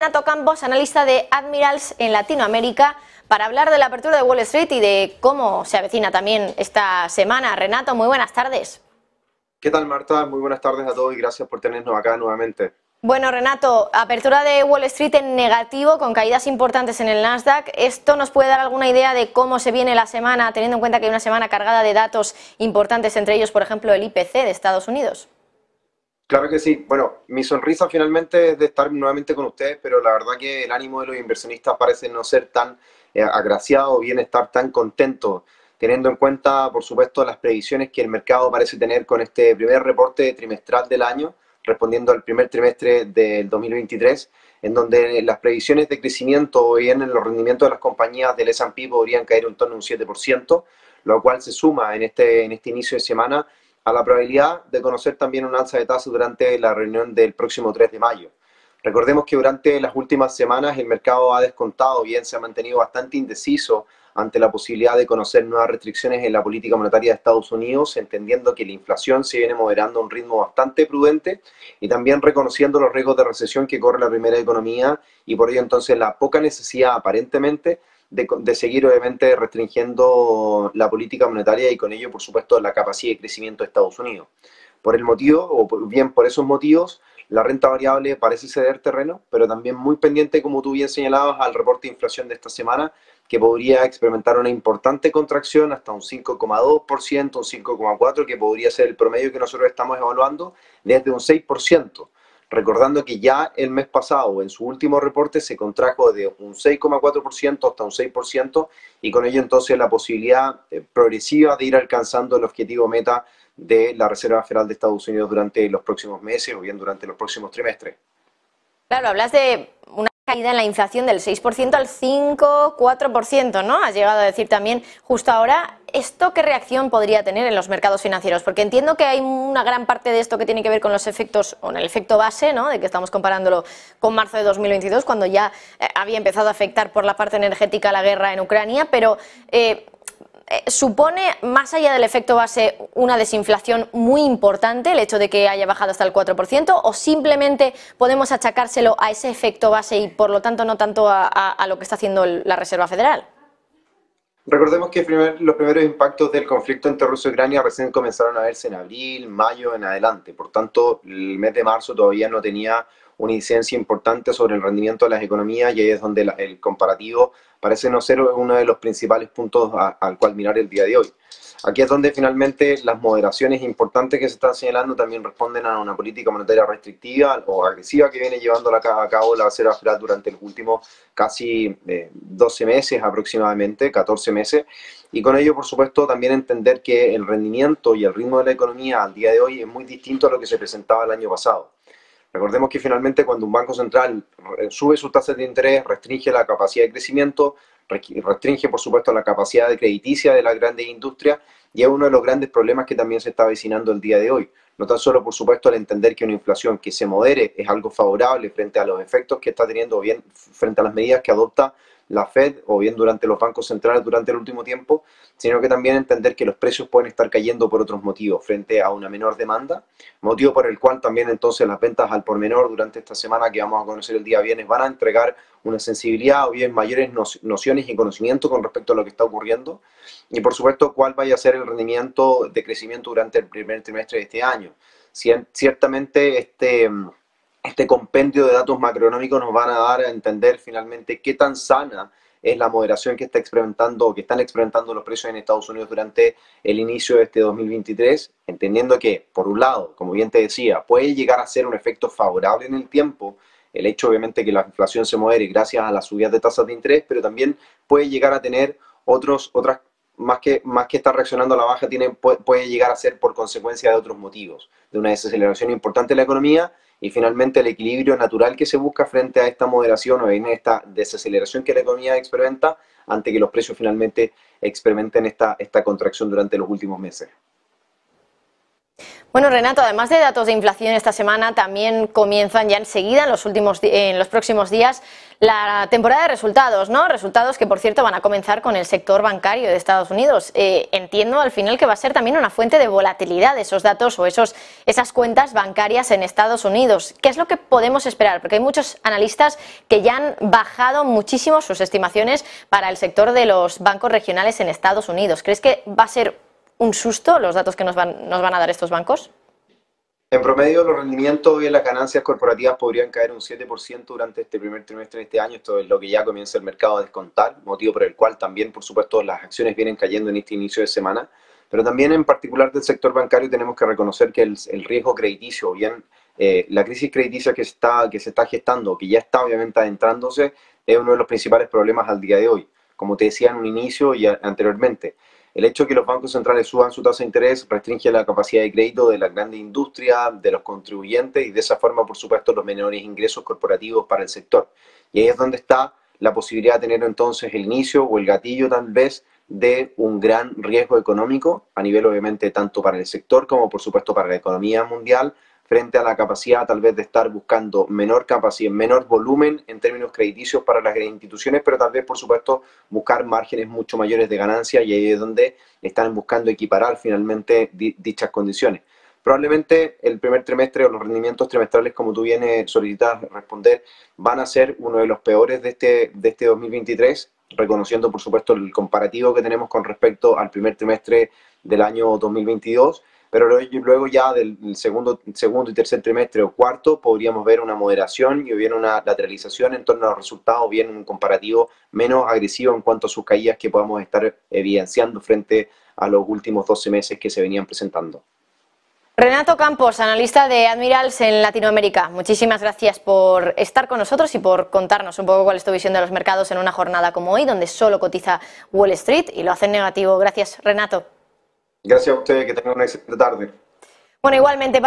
Renato Campos, analista de Admirals en Latinoamérica, para hablar de la apertura de Wall Street y de cómo se avecina también esta semana. Renato, muy buenas tardes. ¿Qué tal, Marta? Muy buenas tardes a todos y gracias por tenernos acá nuevamente. Bueno, Renato, apertura de Wall Street en negativo, con caídas importantes en el Nasdaq. ¿Esto nos puede dar alguna idea de cómo se viene la semana, teniendo en cuenta que hay una semana cargada de datos importantes, entre ellos, por ejemplo, el IPC de Estados Unidos? Claro que sí. Bueno, mi sonrisa finalmente es de estar nuevamente con ustedes, pero la verdad que el ánimo de los inversionistas parece no ser tan agraciado o bien estar tan contento, teniendo en cuenta, por supuesto, las previsiones que el mercado parece tener con este primer reporte trimestral del año, respondiendo al primer trimestre del 2023, en donde las previsiones de crecimiento o bien en los rendimientos de las compañías del S&P podrían caer en torno a un 7%, lo cual se suma en este inicio de semana a la probabilidad de conocer también un alza de tasas durante la reunión del próximo 3 de mayo. Recordemos que durante las últimas semanas el mercado ha descontado, bien se ha mantenido bastante indeciso ante la posibilidad de conocer nuevas restricciones en la política monetaria de Estados Unidos, entendiendo que la inflación se viene moderando a un ritmo bastante prudente y también reconociendo los riesgos de recesión que corre la primera economía y por ello entonces la poca necesidad aparentemente de seguir obviamente restringiendo la política monetaria y con ello, por supuesto, la capacidad de crecimiento de Estados Unidos. Por el motivo, o bien por esos motivos, la renta variable parece ceder terreno, pero también muy pendiente, como tú bien señalabas, al reporte de inflación de esta semana, que podría experimentar una importante contracción hasta un 5,2%, un 5,4%, que podría ser el promedio que nosotros estamos evaluando, desde un 6%. Recordando que ya el mes pasado, en su último reporte, se contrajo de un 6,4% hasta un 6%, y con ello entonces la posibilidad progresiva de ir alcanzando el objetivo meta de la Reserva Federal de Estados Unidos durante los próximos meses o bien durante los próximos trimestres. Claro, hablas de una caída en la inflación del 6% al 5,4%, ¿no? Has llegado a decir también justo ahora. ¿Esto qué reacción podría tener en los mercados financieros? Porque entiendo que hay una gran parte de esto que tiene que ver con los efectos, con el efecto base, ¿no? De que estamos comparándolo con marzo de 2022, cuando ya había empezado a afectar por la parte energética la guerra en Ucrania, pero ¿supone, más allá del efecto base, una desinflación muy importante el hecho de que haya bajado hasta el 4%, o simplemente podemos achacárselo a ese efecto base y por lo tanto no tanto a lo que está haciendo la Reserva Federal? Recordemos que los primeros impactos del conflicto entre Rusia y Ucrania recién comenzaron a verse en abril, mayo en adelante. Por tanto, el mes de marzo todavía no tenía una incidencia importante sobre el rendimiento de las economías y ahí es donde el comparativo parece no ser uno de los principales puntos al cual mirar el día de hoy. Aquí es donde finalmente las moderaciones importantes que se están señalando también responden a una política monetaria restrictiva o agresiva que viene llevando a cabo la Reserva Federal durante los últimos casi 12 meses aproximadamente, 14 meses, y con ello, por supuesto, también entender que el rendimiento y el ritmo de la economía al día de hoy es muy distinto a lo que se presentaba el año pasado. Recordemos que finalmente cuando un banco central sube sus tasas de interés, restringe la capacidad de crecimiento, restringe por supuesto la capacidad de crediticia de las grandes industrias y es uno de los grandes problemas que también se está avecinando el día de hoy. No tan solo por supuesto al entender que una inflación que se modere es algo favorable frente a los efectos que está teniendo o bien frente a las medidas que adopta la Fed o bien durante los bancos centrales durante el último tiempo, sino que también entender que los precios pueden estar cayendo por otros motivos, frente a una menor demanda, motivo por el cual también entonces las ventas al por menor durante esta semana que vamos a conocer el día viernes van a entregar una sensibilidad o bien mayores nociones y conocimiento con respecto a lo que está ocurriendo y por supuesto cuál vaya a ser el rendimiento de crecimiento durante el primer trimestre de este año. Ciertamente este compendio de datos macroeconómicos nos van a dar a entender finalmente qué tan sana es la moderación que está experimentando o que están experimentando los precios en Estados Unidos durante el inicio de este 2023, entendiendo que, por un lado, como bien te decía, puede llegar a ser un efecto favorable en el tiempo, el hecho obviamente que la inflación se modere gracias a las subidas de tasas de interés, pero también puede llegar a tener otras más que estar reaccionando a la baja, puede llegar a ser por consecuencia de otros motivos, de una desaceleración importante de la economía y finalmente el equilibrio natural que se busca frente a esta moderación o en esta desaceleración que la economía experimenta ante que los precios finalmente experimenten esta contracción durante los últimos meses. Bueno, Renato, además de datos de inflación esta semana, también comienzan ya enseguida, en los próximos días, la temporada de resultados, ¿no? Resultados que, por cierto, van a comenzar con el sector bancario de Estados Unidos. Entiendo al final que va a ser también una fuente de volatilidad esos datos o esas cuentas bancarias en Estados Unidos. ¿Qué es lo que podemos esperar? Porque hay muchos analistas que ya han bajado muchísimo sus estimaciones para el sector de los bancos regionales en Estados Unidos. ¿Crees que va a ser un susto los datos que nos van a dar estos bancos? En promedio, los rendimientos y las ganancias corporativas podrían caer un 7% durante este primer trimestre de este año. Esto es lo que ya comienza el mercado a descontar, motivo por el cual también, por supuesto, las acciones vienen cayendo en este inicio de semana. Pero también en particular del sector bancario tenemos que reconocer que el riesgo crediticio, o bien la crisis crediticia que se está gestando, que ya está obviamente adentrándose, es uno de los principales problemas al día de hoy. Como te decía en un inicio y anteriormente, el hecho de que los bancos centrales suban su tasa de interés restringe la capacidad de crédito de la grande industria, de los contribuyentes y de esa forma, por supuesto, los menores ingresos corporativos para el sector. Y ahí es donde está la posibilidad de tener entonces el inicio o el gatillo tal vez de un gran riesgo económico a nivel obviamente tanto para el sector como por supuesto para la economía mundial, frente a la capacidad tal vez de estar buscando menor capacidad, menor volumen en términos crediticios para las instituciones, pero tal vez por supuesto buscar márgenes mucho mayores de ganancia, y ahí es donde están buscando equiparar finalmente dichas condiciones. Probablemente el primer trimestre o los rendimientos trimestrales, como tú vienes solicitas responder, van a ser uno de los peores de este 2023, reconociendo por supuesto el comparativo que tenemos con respecto al primer trimestre del año 2022, pero luego ya del segundo y tercer trimestre o cuarto podríamos ver una moderación y bien una lateralización en torno a los resultados, o bien un comparativo menos agresivo en cuanto a sus caídas que podamos estar evidenciando frente a los últimos 12 meses que se venían presentando. Renato Campos, analista de Admirals en Latinoamérica. Muchísimas gracias por estar con nosotros y por contarnos un poco cuál es tu visión de los mercados en una jornada como hoy, donde solo cotiza Wall Street y lo hace en negativo. Gracias, Renato. Gracias a ustedes, que tengan una excelente tarde. Bueno, igualmente.